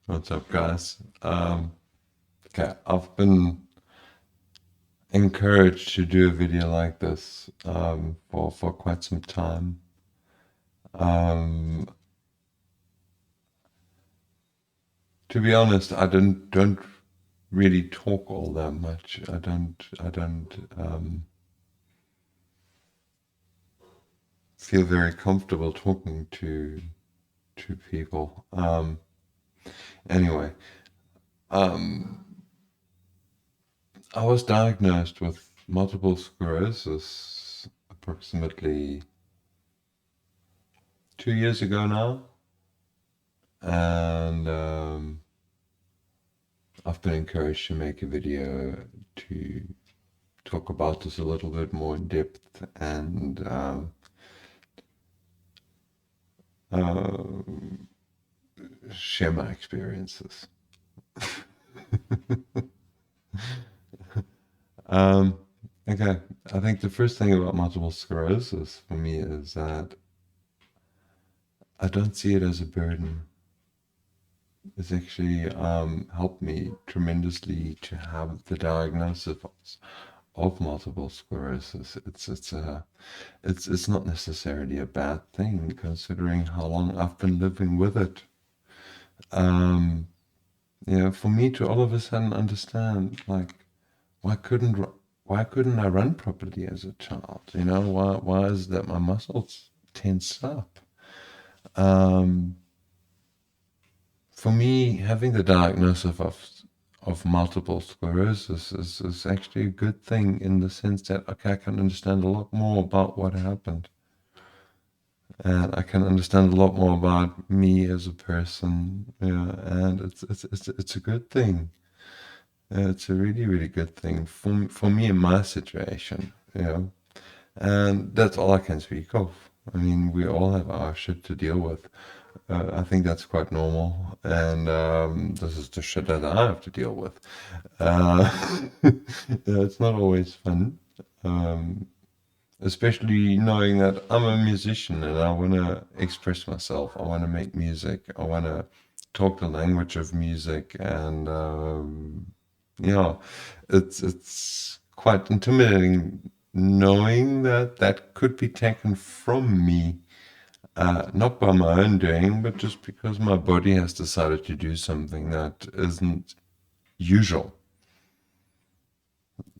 What's up, guys? Okay, I've been encouraged to do a video like this for quite some time. Um, to be honest, I don't really talk all that much. I don't feel very comfortable talking to people. Anyway, um, I was diagnosed with multiple sclerosis approximately 2 years ago now, and I've been encouraged to make a video to talk about this a little bit more in depth and uh, share my experiences. um, okay, I think the first thing about multiple sclerosis for me is that I don't see it as a burden. It's actually helped me tremendously to have the diagnosis of multiple sclerosis. It's not necessarily a bad thing considering how long I've been living with it. Um, for me to all of a sudden understand, like, why couldn't I run properly as a child? Why is it that my muscles tense up? Um, for me, having the diagnosis of multiple sclerosis is actually a good thing in the sense that, okay, I can understand a lot more about what happened. And I can understand a lot more about me as a person. Yeah, and it's a good thing. It's a really, really good thing for me in my situation. And that's all I can speak of. I mean, we all have our shit to deal with. I think that's quite normal, and this is the shit that I have to deal with. Yeah, it's not always fun, especially knowing that I'm a musician and I want to express myself. I want to make music. I want to talk the language of music, and yeah, it's quite intimidating knowing that that could be taken from me. Not by my own doing, but just because my body has decided to do something that isn't usual.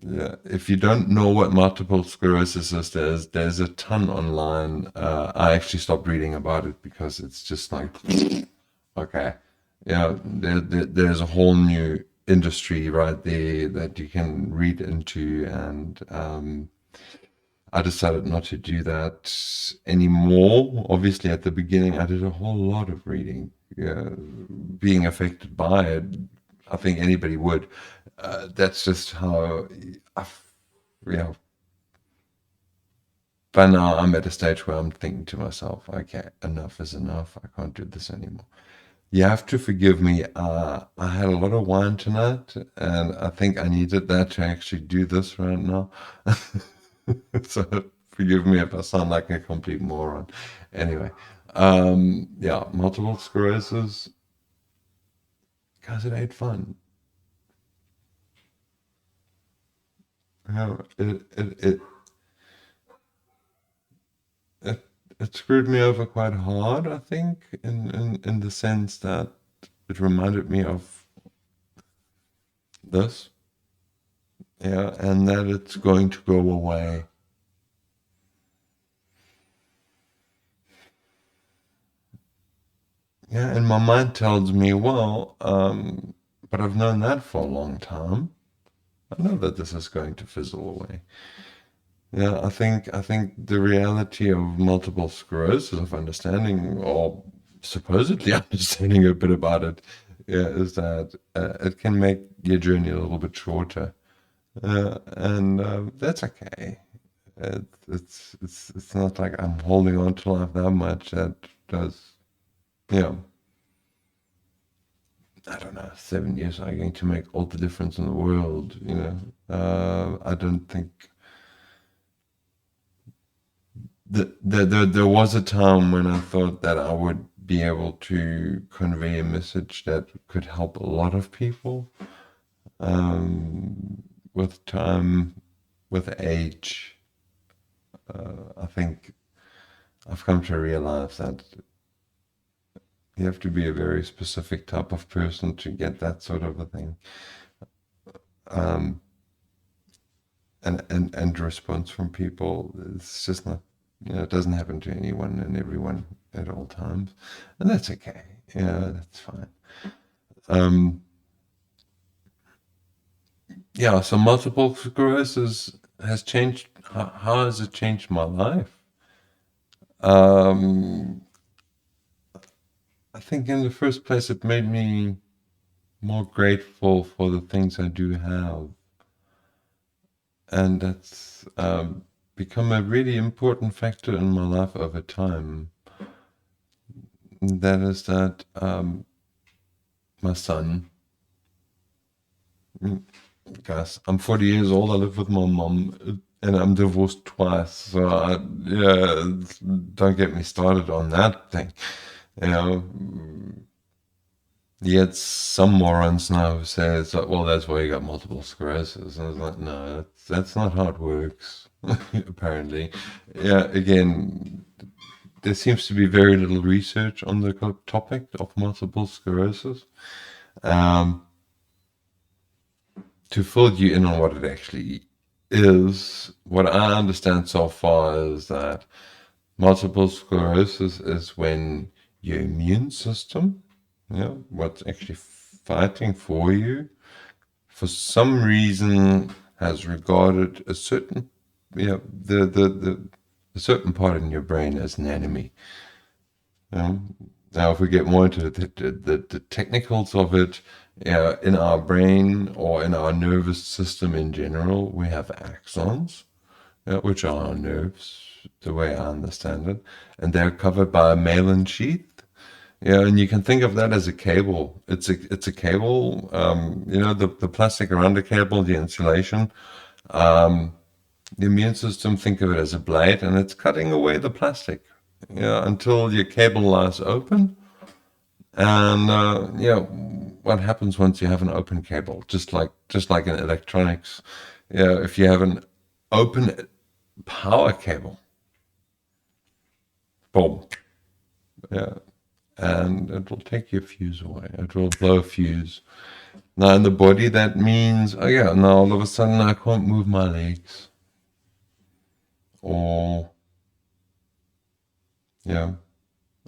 Yeah. If you don't know what multiple sclerosis is, there's a ton online. I actually stopped reading about it because it's just like, okay, there's a whole new industry right there that you can read into, and I decided not to do that anymore. Obviously, at the beginning, I did a whole lot of reading, yeah, being affected by it. I think anybody would. That's just how you know. By now, I'm at a stage where I'm thinking to myself, okay, enough is enough. I can't do this anymore. You have to forgive me. I had a lot of wine tonight, and I think I needed that to actually do this right now. So forgive me if I sound like a complete moron. Anyway, yeah, multiple sclerosis, guys, it ain't fun. It, it screwed me over quite hard, I think, in the sense that it reminded me of this, yeah, and that it's going to go away. Yeah, and my mind tells me, well, but I've known that for a long time. I know that this is going to fizzle away. Yeah, I think the reality of multiple sclerosis, of understanding or supposedly understanding a bit about it, yeah, is that it can make your journey a little bit shorter, and that's okay. It's not like I'm holding on to life that much. That does, you know, I don't know, 7 years are going to make all the difference in the world. I don't think there was a time when I thought that I would be able to convey a message that could help a lot of people. With time, with age, I think I've come to realize that you have to be a very specific type of person to get that sort of a thing. And response from people. It's just not, it doesn't happen to anyone and everyone at all times. And that's okay. Yeah, that's fine. Yeah, so multiple sclerosis has changed. How has it changed my life? Um, I think in the first place, it made me more grateful for the things I do have. And that's become a really important factor in my life over time. That is that my son, guys, I'm 40 years old, I live with my mom, and I'm divorced twice. So, yeah, don't get me started on that thing. You know, yet some morons now say it's like, well, that's why you got multiple sclerosis. And I was like, no, that's not how it works, apparently. Yeah, again, there seems to be very little research on the topic of multiple sclerosis. To fill you in on what it actually is, what I understand so far is that multiple sclerosis is when your immune system, what's actually fighting for you, for some reason has regarded a certain, a certain part in your brain as an enemy. Now, if we get more into the technicals of it, in our brain or in our nervous system in general, we have axons, which are our nerves, the way I understand it, and they're covered by a myelin sheath. Yeah, and you can think of that as a cable. It's a cable. The plastic around the cable, the insulation. The immune system, think of it as a blade, and it's cutting away the plastic, until your cable lies open. And what happens once you have an open cable? Just like in electronics, if you have an open power cable, boom, yeah, and it will take your fuse away. It will blow a fuse. Now in the body, that means, oh yeah, now all of a sudden I can't move my legs, or yeah,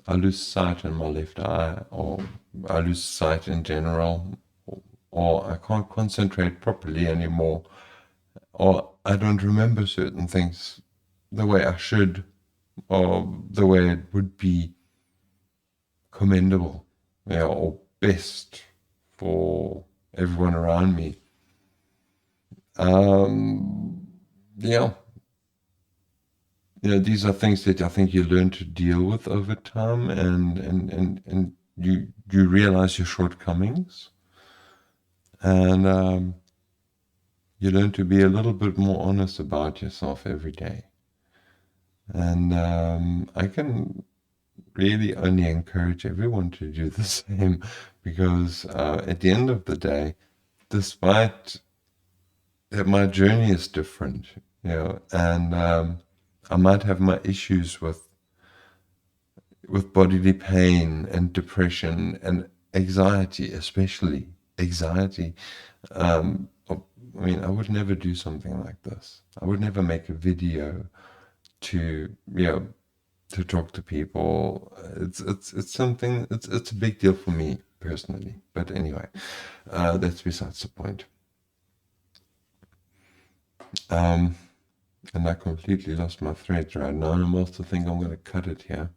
I lose sight in my left eye, or I lose sight in general, or I can't concentrate properly anymore, or I don't remember certain things the way I should, or the way it would be commendable, or best for everyone around me. Yeah, these are things that I think you learn to deal with over time, and you realize your shortcomings, and you learn to be a little bit more honest about yourself every day. And I can really only encourage everyone to do the same, because at the end of the day, despite that my journey is different, and I might have my issues with bodily pain and depression and anxiety, especially anxiety. I mean, I would never do something like this. I would never make a video to, to talk to people. It's something. It's a big deal for me personally. But anyway, that's besides the point. And I completely lost my thread right now. I also think I'm going to cut it here.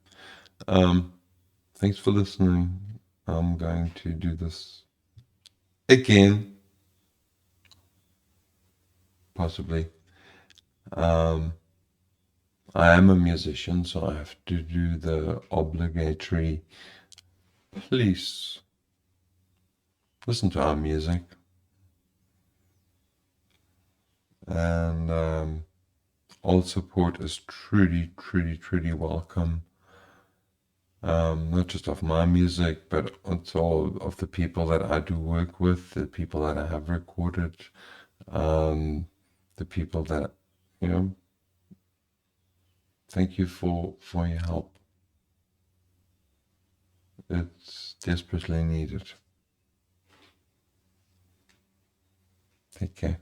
Thanks for listening. I'm going to do this again, possibly. I am a musician, so I have to do the obligatory, please listen to our music. And all support is truly, truly, truly welcome. not just of my music, but also of the people that I do work with, the people that I have recorded, the people that, you know, thank you for your help. It's desperately needed. Take care.